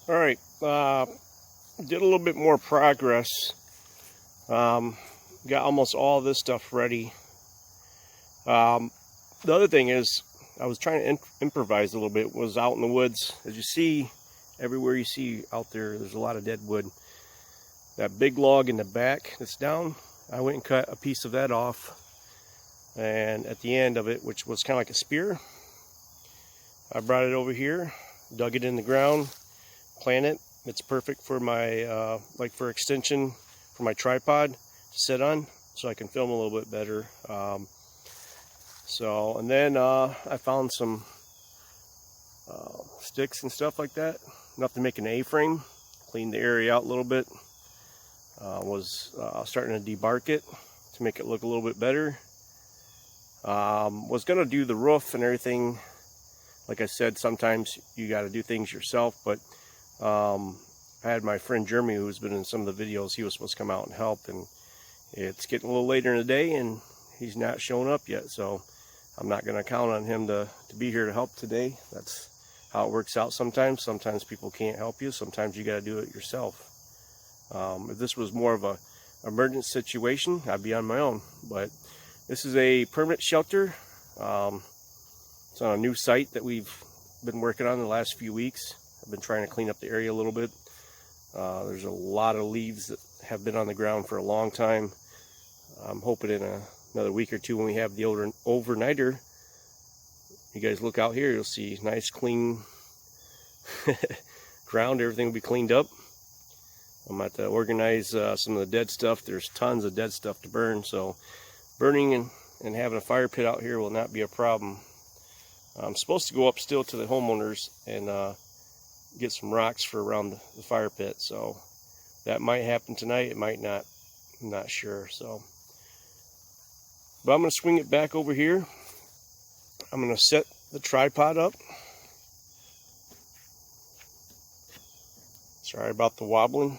All right, did a little bit more progress. Got almost all this stuff ready. The other thing is, I was trying to improvise a little bit. Was out in the woods. As you see, everywhere you see out there, there's a lot of dead wood. That big log in the back that's down, I went and cut a piece of that off. And at the end of it, which was kind of like a spear, I brought it over here, dug it in the ground, planted it. It's perfect for my, like for extension for my tripod to sit on, so I can film a little bit better. And then I found some sticks and stuff like that, enough to make an A-frame. Cleaned the area out a little bit. Was starting to debark it to make it look a little bit better. Was gonna do the roof and everything. Like I said, sometimes you got to do things yourself, but I had my friend Jeremy, who's been in some of the videos. He was supposed to come out and help, and it's getting a little later in the day and he's not showing up yet, so I'm not going to count on him to be here to help today. That's how it works out sometimes. Sometimes people can't help you. Sometimes you got to do it yourself. If this was more of a emergency situation, I'd be on my own, but this is a permanent shelter. It's on a new site that we've been working on the last few weeks. I've been trying to clean up the area a little bit. There's a lot of leaves that have been on the ground for a long time. I'm hoping in another week or two, when we have the overnighter, you guys look out here, you'll see nice clean ground. Everything will be cleaned up. I'm about to organize some of the dead stuff. There's tons of dead stuff to burn, so burning and having a fire pit out here will not be a problem. I'm supposed to go up still to the homeowners and get some rocks for around the fire pit, so that might happen tonight. It might not. I'm not sure. But I'm going to swing it back over here. I'm going to set the tripod up. Sorry about the wobbling.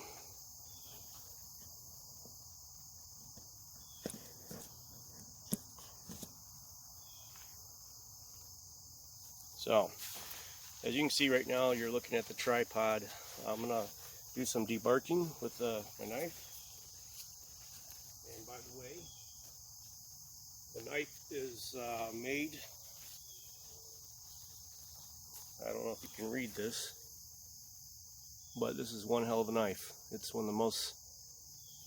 So, as you can see right now, you're looking at the tripod. I'm going to do some debarking with my knife. And by the way, the knife is made, I don't know if you can read this, but this is one hell of a knife. It's one of the most,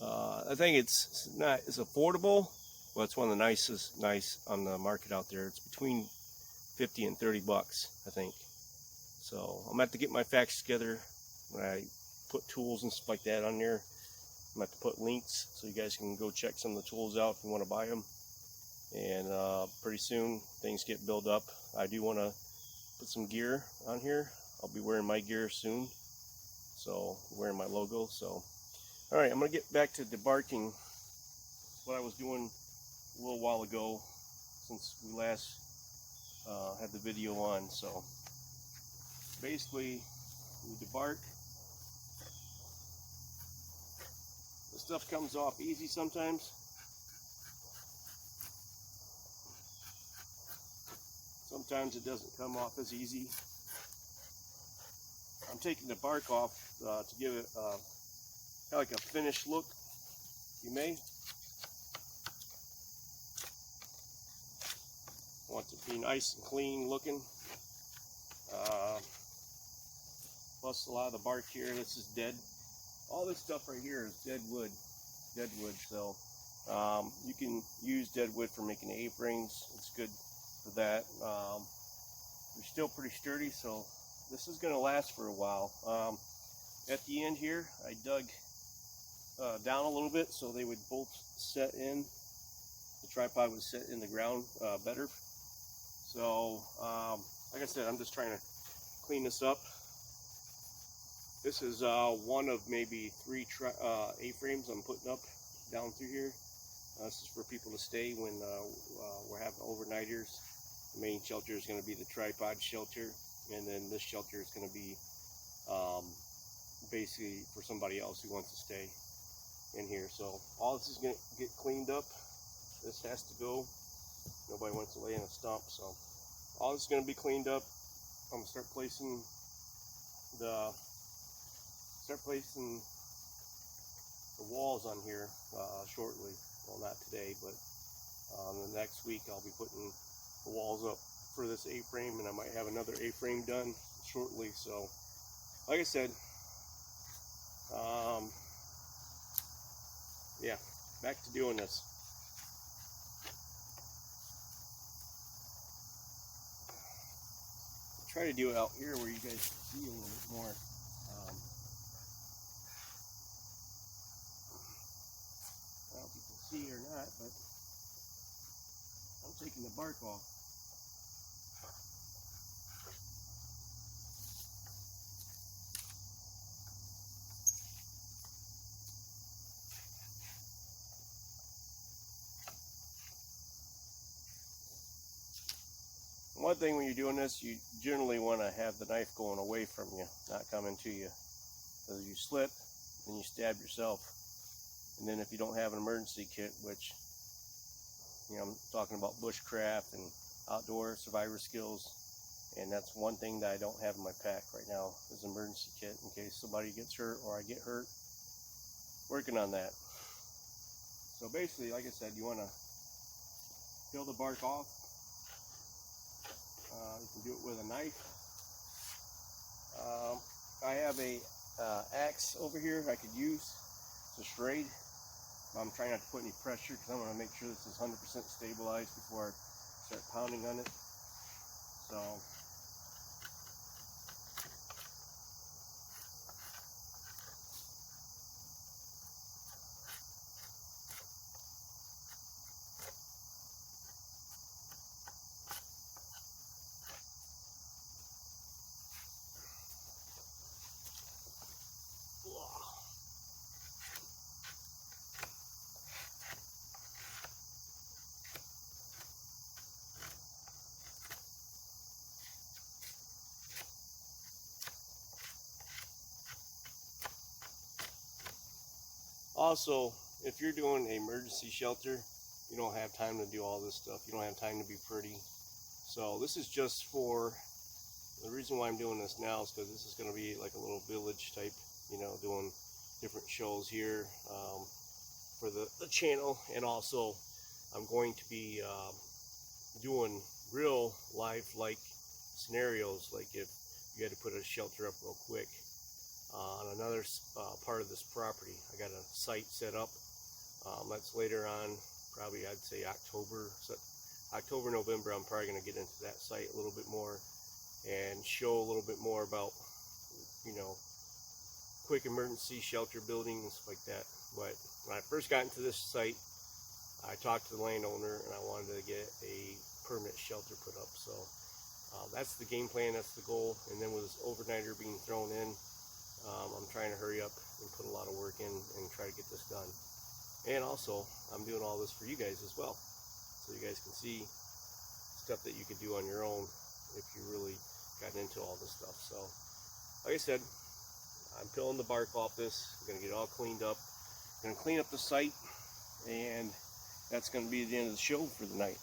I think it's affordable, but it's one of the nicest knives on the market out there. It's between 50 and 30 bucks, I think. So I'm gonna have to get my facts together when I put tools and stuff like that on there. I'm gonna have to put links so you guys can go check some of the tools out if you want to buy them. And pretty soon things get built up. I do want to put some gear on here. I'll be wearing my gear soon, so wearing my logo. So all right, I'm gonna get back to debarking, what I was doing a little while ago since we last had the video on. So basically, we debark. The stuff comes off easy sometimes. Sometimes it doesn't come off as easy. I'm taking the bark off to give it kind of like a finished look. You may want it to be nice and clean looking. Plus a lot of the bark here, this is dead. All this stuff right here is dead wood. So you can use dead wood for making A-frames. It's good for that. They're still pretty sturdy, so this is going to last for a while. At the end here, I dug down a little bit so they would both set in. The tripod would set in the ground better. So, like I said, I'm just trying to clean this up. This is one of maybe 3 A-frames I'm putting up down through here. This is for people to stay when we're having overnighters. The main shelter is going to be the tripod shelter, and then this shelter is going to be basically for somebody else who wants to stay in here. So all this is going to get cleaned up. This has to go. Nobody wants to lay in a stump, so all this is going to be cleaned up. I'm going to start placing the start placing the walls on here shortly. Well, not today, but the next week I'll be putting the walls up for this A-frame, and I might have another A-frame done shortly. So, like I said, yeah, back to doing this. I'll try to do it out here where you guys can see a little bit more. I don't know if you can see or not, but I'm taking the bark off. One thing when you're doing this, you generally want to have the knife going away from you, not coming to you. Because you slip, then you stab yourself. And then if you don't have an emergency kit, which, I'm talking about bushcraft and outdoor survivor skills, and that's one thing that I don't have in my pack right now is an emergency kit in case somebody gets hurt or I get hurt. Working on that. So basically, like I said, you want to peel the bark off. You can do it with a knife. I have a axe over here I could use. It's a Schrade. I'm trying not to put any pressure because I want to make sure this is 100% stabilized before I start pounding on it. So also, if you're doing an emergency shelter, you don't have time to do all this stuff. You don't have time to be pretty. So this is just for, the reason why I'm doing this now is because this is going to be like a little village type, doing different shows here for the channel. And also I'm going to be doing real life-like scenarios, like if you had to put a shelter up real quick on another part of this property. I got a site set up. That's later on, probably I'd say October, November. I'm probably going to get into that site a little bit more and show a little bit more about, quick emergency shelter building and stuff like that. But when I first got into this site, I talked to the landowner and I wanted to get a permanent shelter put up. So that's the game plan, that's the goal. And then with this overnighter being thrown in, I'm trying to hurry up and put a lot of work in and try to get this done. And also, I'm doing all this for you guys as well, so you guys can see stuff that you could do on your own if you really got into all this stuff. So, like I said, I'm peeling the bark off this. I'm going to get it all cleaned up. I'm going to clean up the site, and that's going to be the end of the show for the night.